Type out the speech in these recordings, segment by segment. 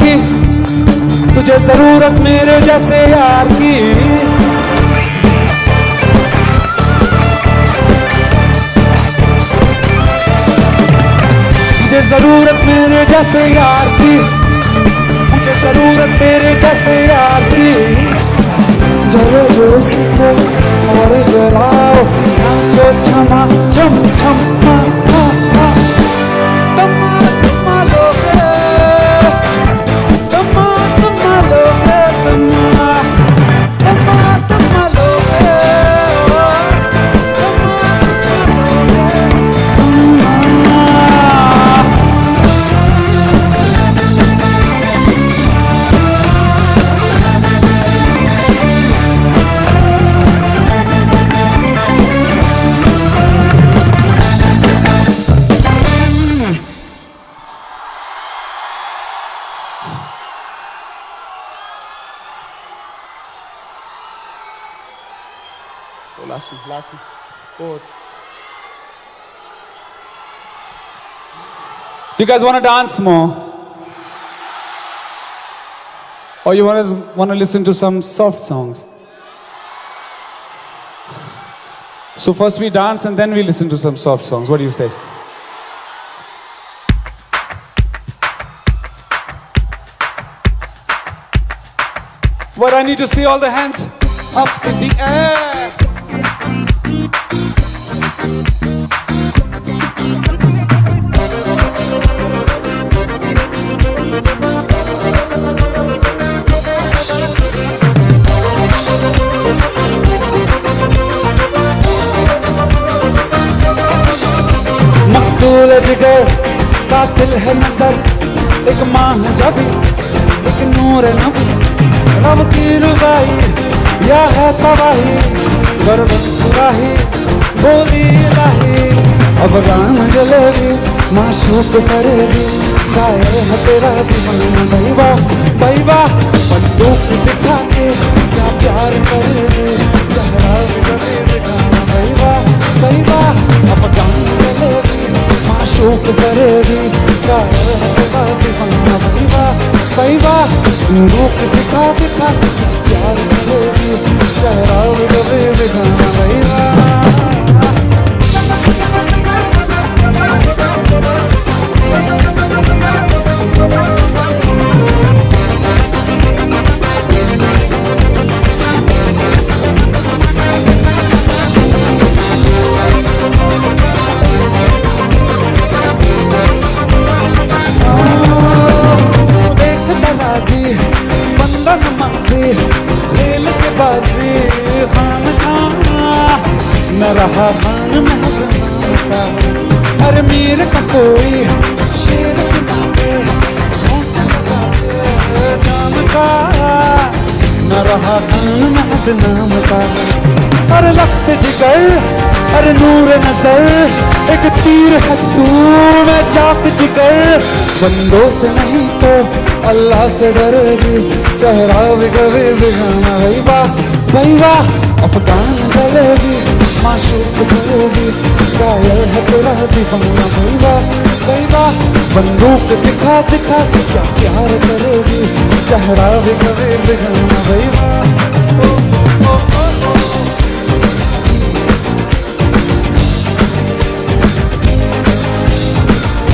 की, तुझे जरूरत मेरे जैसे यार की। तुझे जरूरत मेरे जैसे यार की, मुझे जरूरत तेरे जैसे यार की। जरा जो इसको और जलाओ, जो छमा छम छम last one. Both. Do you guys want to dance more? Or you want to listen to some soft songs? So first we dance and then we listen to some soft songs. What do you say? But I need to see all the hands up in the air. मकतूल जिगर कातिल है नजर, एक माह जबी एक नूर नबी। रब की रुबाई या है तबाही, गर्दन सुराही बोली इलाही। अब राम जलेगी माशूक करेगी, कायर है तेरा दीवाना। बैबा बैबा बंदूक दिखा के क्या प्यार करेगी, चेहरा करेगी दिखाना। बैबा बैबा अब राम जलेगी माशूक करेगी, कायर है तेरा दीवाना। बैबा बैबा बंदूक दिखा दिखा के प्यार करेगी, चेहरा करेगी दिखाना। बैबा खेल के बाजी खान न रहा खान महज का। अरे मीर का कोई शेर सुना के जान का, न रहा खान महज नाम का। अरे लख्त जिगर अरे नूर नजर, एक तीर है तू मैं चाक जिगर। बंदों से नहीं तो अल्लाह से डरेगी, चेहरा भी कभी दिखाना। बैबा बैबा अफगान जलेगी माशूक करेगी, कायल है तेरा दीवाना। बैबा बैबा बंदूक दिखा दिखा के क्या प्यार करेगी, चेहरा भी कभी दिखाना। बैबा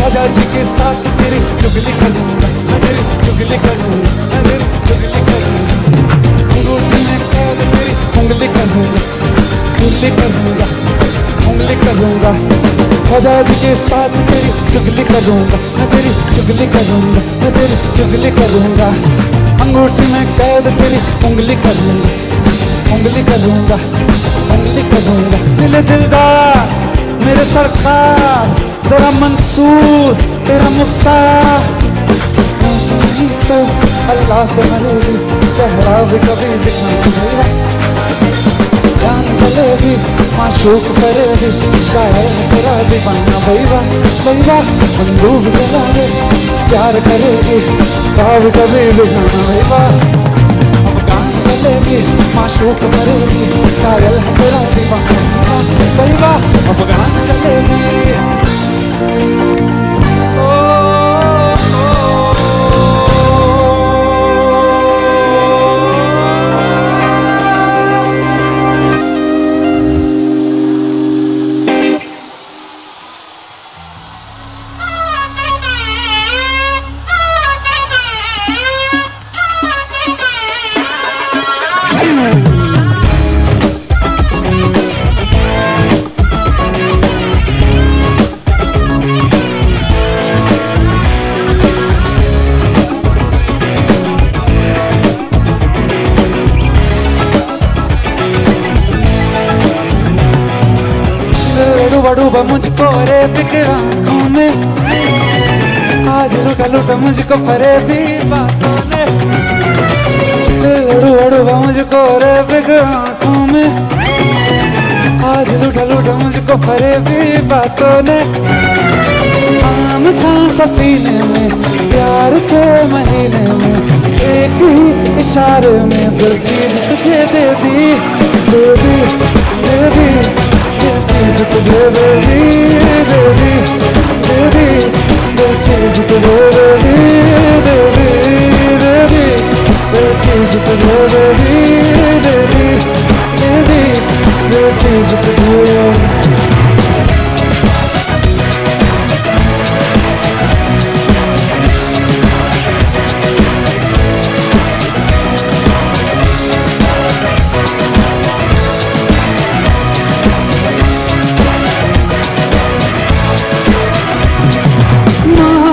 राजा जी के साथ तेरी चुगली करूंगा, मैं तेरी चुगली करूंगा, मैं तेरी चुगली करूंगा। अंगूठी में कैद तेरी उंगली करूंगा, उंगली करूंगा, उंगली करूंगा। राजा जी के साथ तेरी चुगली करूंगा, मैं तेरी चुगली करूंगा, मैं तेरी चुगली करूंगा। अंगूठी में कैद तेरी उंगली करूंगा, उंगली करूंगा, उंगली करूंगा। दिल दिलदार मेरे सरकार, तेरा मंसूर तेरा मुख्तार। नहीं तो अल्लाह से मरेगी, चेहरा भी कभी दिखाना। जान चलेगी माशूक करेगी, कायर है तेरा दीवाना। बैबा बैबा बंदूक जलाए प्यार करेगी, काब कभी दिखाना। बैबा अफगान चलेगी माशूक करेगी, कायल है तेरा दीवाना। बैबा अफगान चलेगी। Oh, oh, oh, oh. फरेब आंखों में, आज लुटा लुटा मुझको फरेबी बातों ने, लड़ू लड़ूबा मुझको रेबिक आंखों में, आज लुटा लुटा मुझको फरेबी बातों ने। आम था सीने में प्यार के महीने में, एक ही इशारे में दिल चीज तुझे दे दी, दे दी, दे दी, दिल चीज तुझे दे दी, दे दी, दे दी, दिल चीज तुझे दे दी, दे दी, दे दी, दिल चीज तुझे दे दी, दे दी, दे दी, दिल चीज तुझे।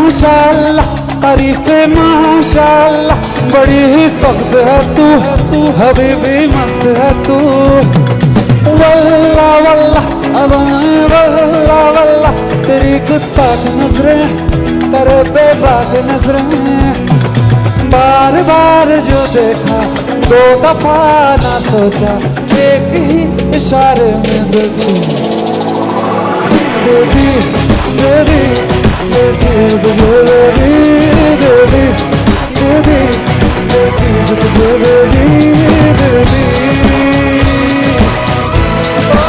माशाअल्लाह तारीफ माशाअल्लाह, बड़ी ही सख्त है तू हबीबी मस्त है तू, वल्ला वल्ला वल्ला वल्ला, तेरी गुस्ताख नजरें करे बेबाक नजरें, बार बार जो देखा दो दफा ना सोचा, एक ही इशारे में दिल दे दी, दे दी, दिल चीज तुझे दे दी, दे दी, दे दी, दिल चीज तुझे दे दी, दे दी, ओ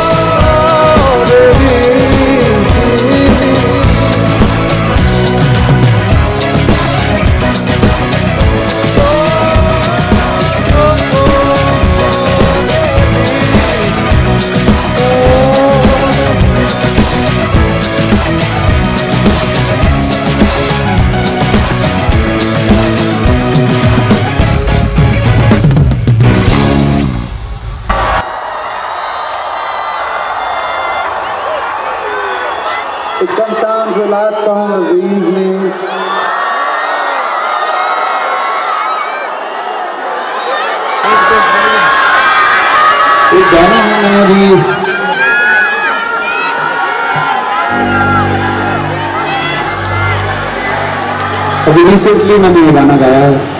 दे दी। It comes down to the last song of the evening. एक गाना है, मैंने अभी रिसेंटली मैंने ये गाना गाया है।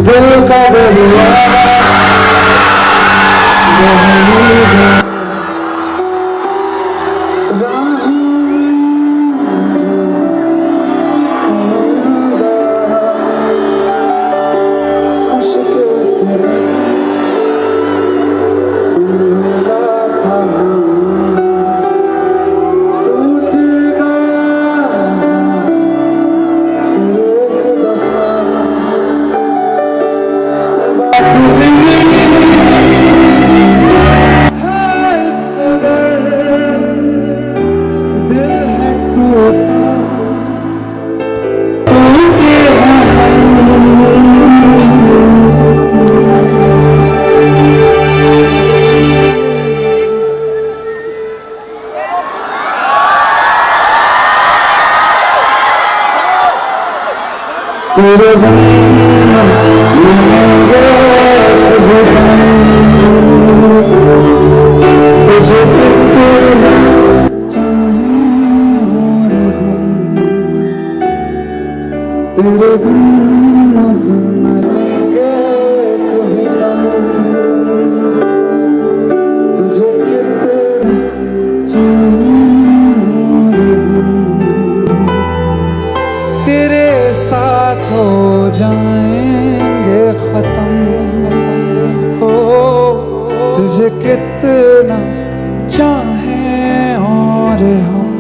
दिल का दरिया तेरे मिलेंगे कभी तुझे कितना तेरे बिन अब न लेंगे कभी चूर तेरे साथ हो जाएंगे खत्म हो तुझे कितना चाहें और हम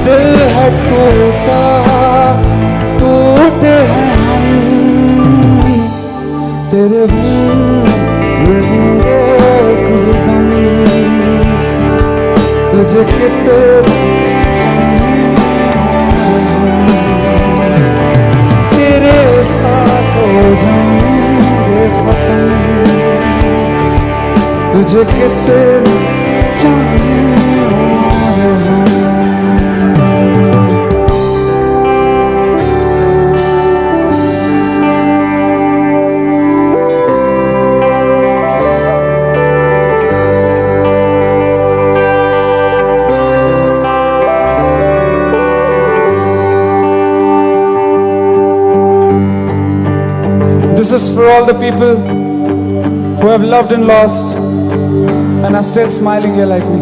दिल है टूटा टूटे हैं हम तेरे बिन मिलेंगे खुदम तुझे कितना तेरे साथ हो जाएंगे खत्म तुझे कितना चाहिए This is for all the people who have loved and lost and are still smiling here like me.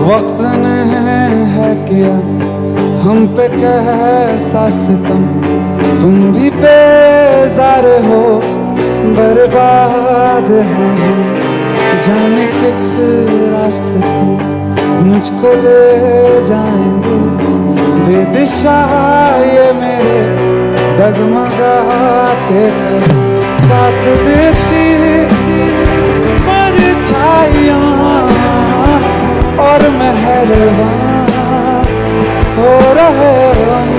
वक्त ने है किया हम पे कैसा सितम तुम भी बेजार हो बर्बाद है हम जाने किस रास्ते मुझको ले जाएंगे बेदिशा ये मेरे डगमगाते साथ देती परछाइयाँ और मेहरबान हो रहे हम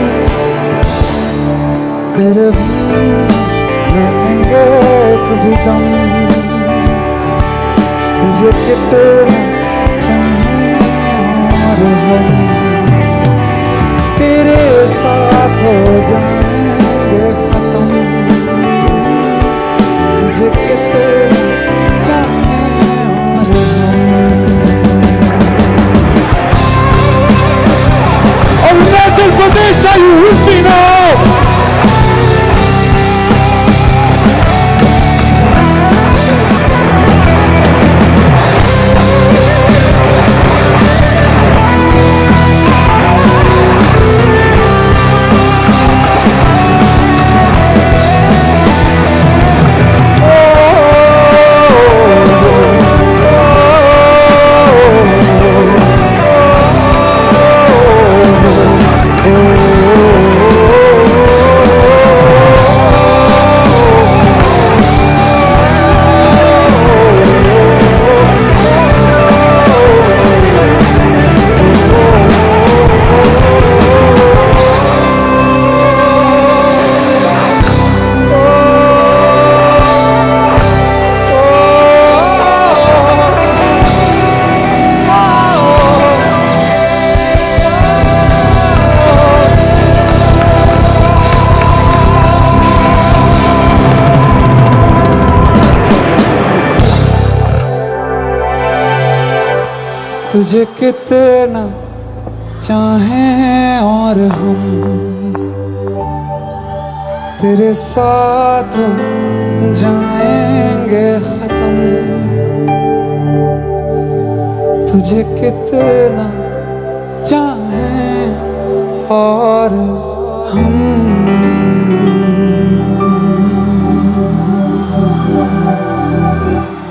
तेरे मिलेंगे खुद दम तुझे कितना चाहिए और हम तेरे साथ हो जाएंगे खत्म तुझे कितना चाहिए और Arunachal Pradesh are you with me now? तुझे कितना चाहें और हम तेरे साथ जाएंगे खत्म तुझे कितना चाहें और हम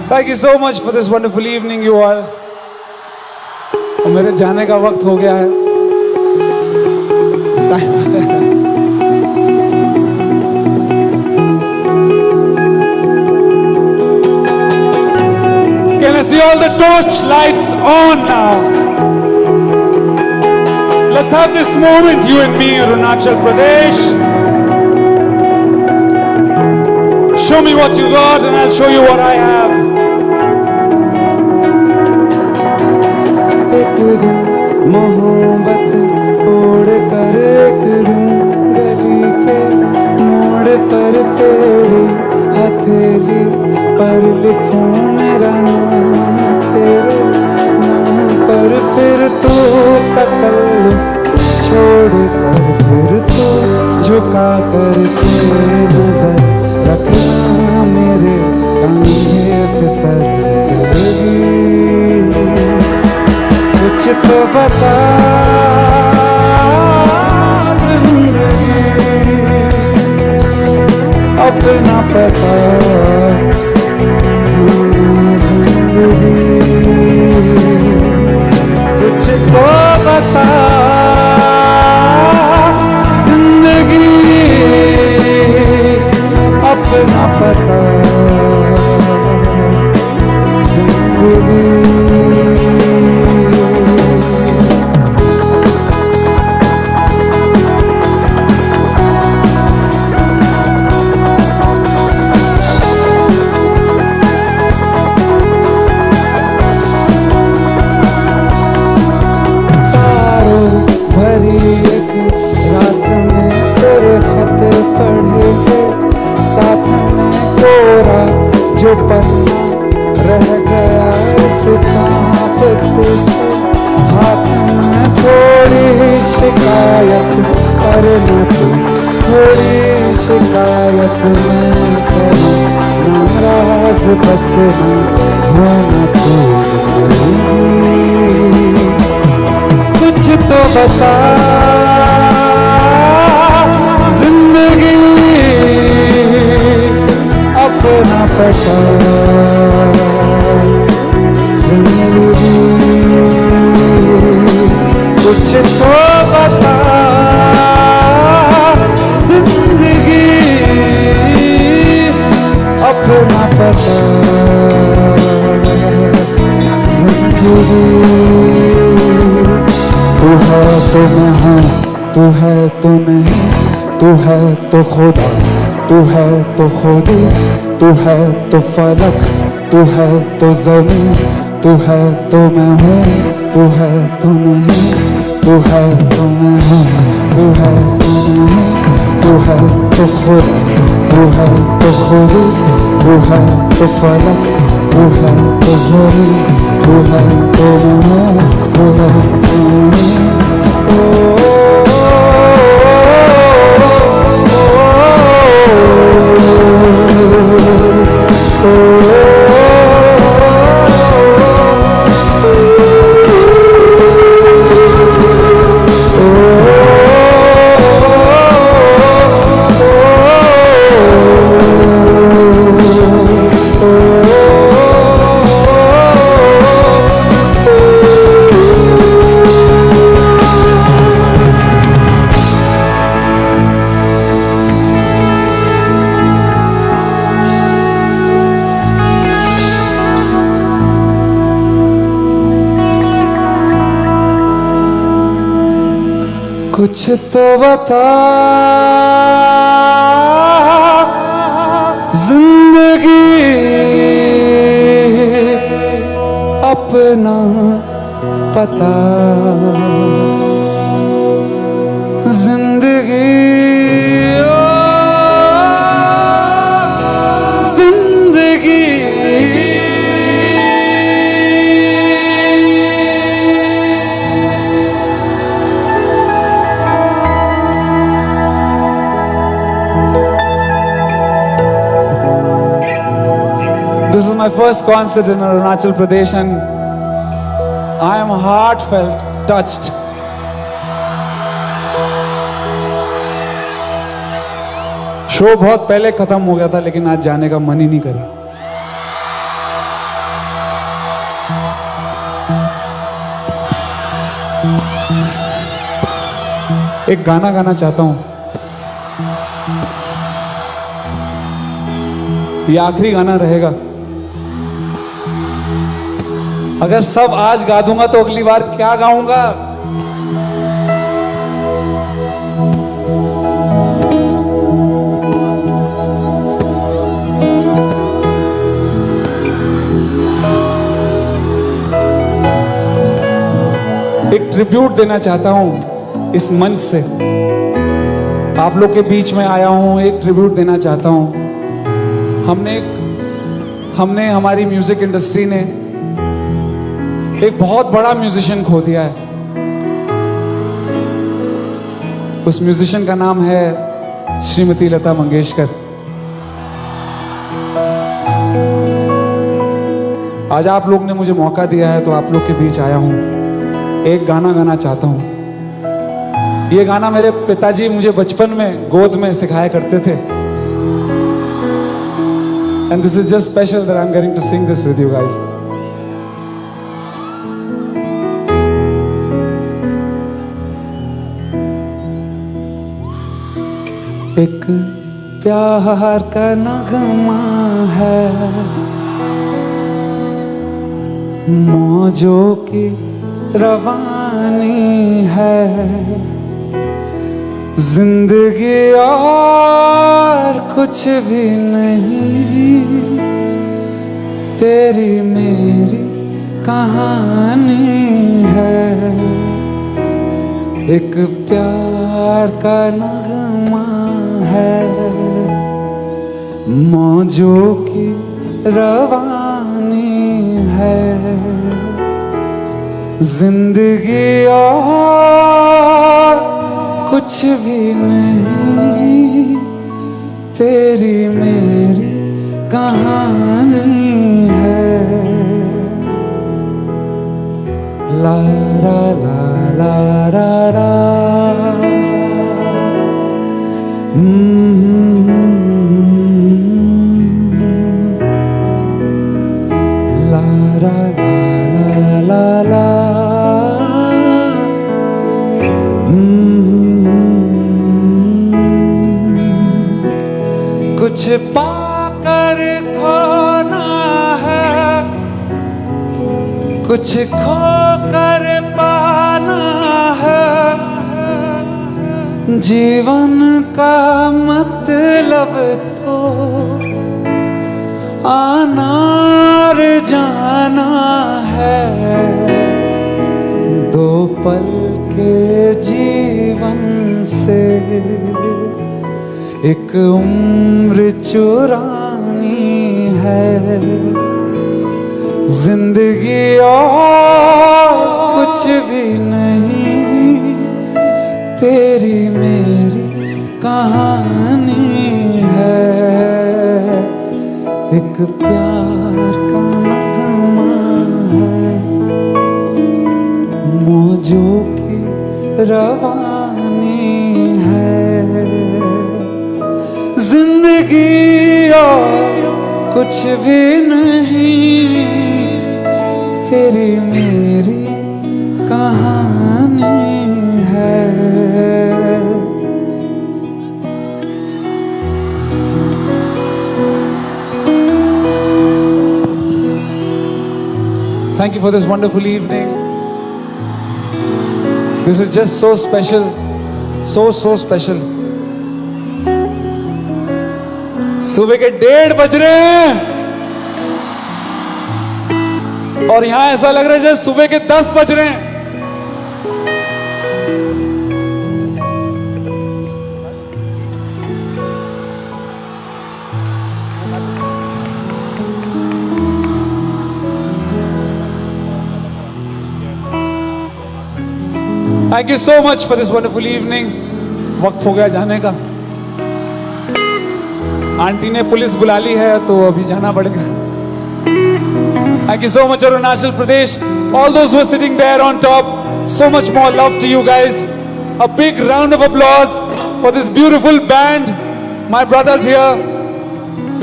Thank you so much for this wonderful evening, you all. और मेरे जाने का वक्त हो गया है. Can I see all the torch lights on now? Let's have this moment, you and me, Arunachal Pradesh. Show me what you got and I'll show you what I have. एक दिन मोहब्बत उड़ कर एक दिन गली के मोड़ पर तेरी हथेली पर लिखूं मेरा नाम तेरे नाम पर फिर तू तकल्लुफ छोड़ कर फिर तू झुका कर के नजर रखना मेरे कंधे पे सर जिंदगी कुछ तो बता जिंदगी अपना पता जिंदगी कुछ तो बता जिंदगी अपना पता जिंदगी पढ़े थे साथ में कोरा जो पन्ना रह गया इस कांपते से हाथ में थोड़ी शिकायत कर न तू थोड़ी शिकायत मैं करूं नाराज बस होना तू कुछ तो बता जिंदगी अपना पता जिंदगी कुछ तो बता जिंदगी अपना पता जिंदगी तू है तो मैं हूँ तू है तो नहीं तू है तो खुदा तू है तो खुदी तू है तो फलक तू है तो ज़मीन तू है तो मैं हूँ तू है तो नहीं तू है तो मैं हूँ तू है तो नहीं तू है तो खुदा तू है तो खुदी तू है तो फलक तू है तो ज़मीन तू है तो मैं हूँ तू है तो नहीं कुछ तो बता जिंदगी अपना पता जिंदगी जिंदगी This is my first concert in Arunachal Pradesh and I am heartfelt touched. Show बहुत पहले खत्म हो गया था लेकिन आज जाने का मन ही नहीं करा। एक गाना गाना चाहता हूं, ये आखिरी गाना रहेगा। अगर सब आज गा दूंगा तो अगली बार क्या गाऊंगा? एक ट्रिब्यूट देना चाहता हूं इस मंच से। आप लोग के बीच में आया हूं, एक ट्रिब्यूट देना चाहता हूं। हमने हमारी म्यूजिक इंडस्ट्री ने एक बहुत बड़ा म्यूजिशियन खो दिया है। उस म्यूजिशियन का नाम है श्रीमती लता मंगेशकर। आज आप लोग ने मुझे मौका दिया है तो आप लोग के बीच आया हूं। एक गाना गाना चाहता हूं। ये गाना मेरे पिताजी मुझे बचपन में गोद में सिखाया करते थे। And this is just special that I am going to sing this with you guys. एक प्यार का नगमा है, मौजों की रवानी है, जिंदगी और कुछ भी नहीं, तेरी मेरी कहानी है। एक प्यार का नगमा है, मौजों की रवानी है, जिंदगी और कुछ भी नहीं, तेरी मेरी कहानी है। ला ला ला ला ला ला। कुछ पाकर खोना है, कुछ खोकर पाना है, जीवन का मतलब तो आना और जाना है। दो पल के जीवन से एक उम्र चुरानी है, जिंदगी और कुछ भी नहीं, तेरी मेरी कहानी है। एक प्यार का नगमा है, मौजों की रवानी है, जिंदगी और कुछ भी नहीं, तेरी मेरी कहानी है। Thank you for this wonderful evening. This is just so special, so special. सुबह के 1:30 बज रहे हैं और यहां ऐसा लग रहा है जैसे सुबह के 10 बज रहे हैं। Thank you so much for this wonderful evening. वक्त हो गया जाने का। आंटी ने पुलिस बुला ली है तो अभी जाना पड़ेगा। Thank you so much, Arunachal Pradesh. All those who are sitting there on top, so much more love to you guys. A big round of applause for this beautiful band. My brothers here,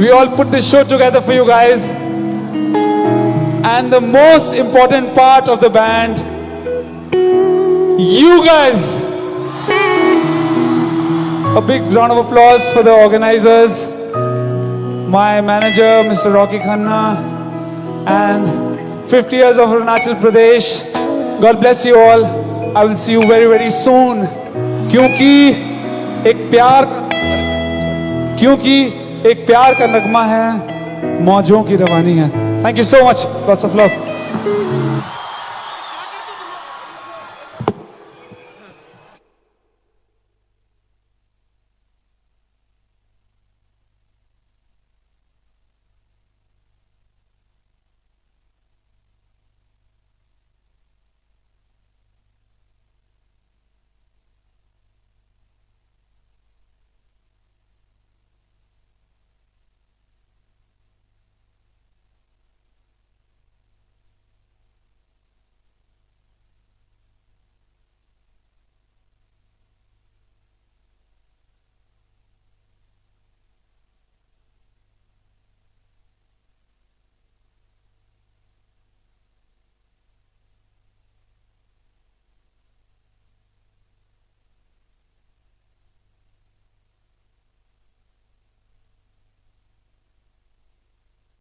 we all put this show together for you guys. And the most important part of the band, you guys. A big round of applause for the organizers. My manager, Mr. Rocky Khanna, and 50 years of Arunachal Pradesh. God bless you all. I will see you very, very soon. क्योंकि एक प्यार का नगमा है, मौजों की रवानी है. Thank you so much. Lots of love.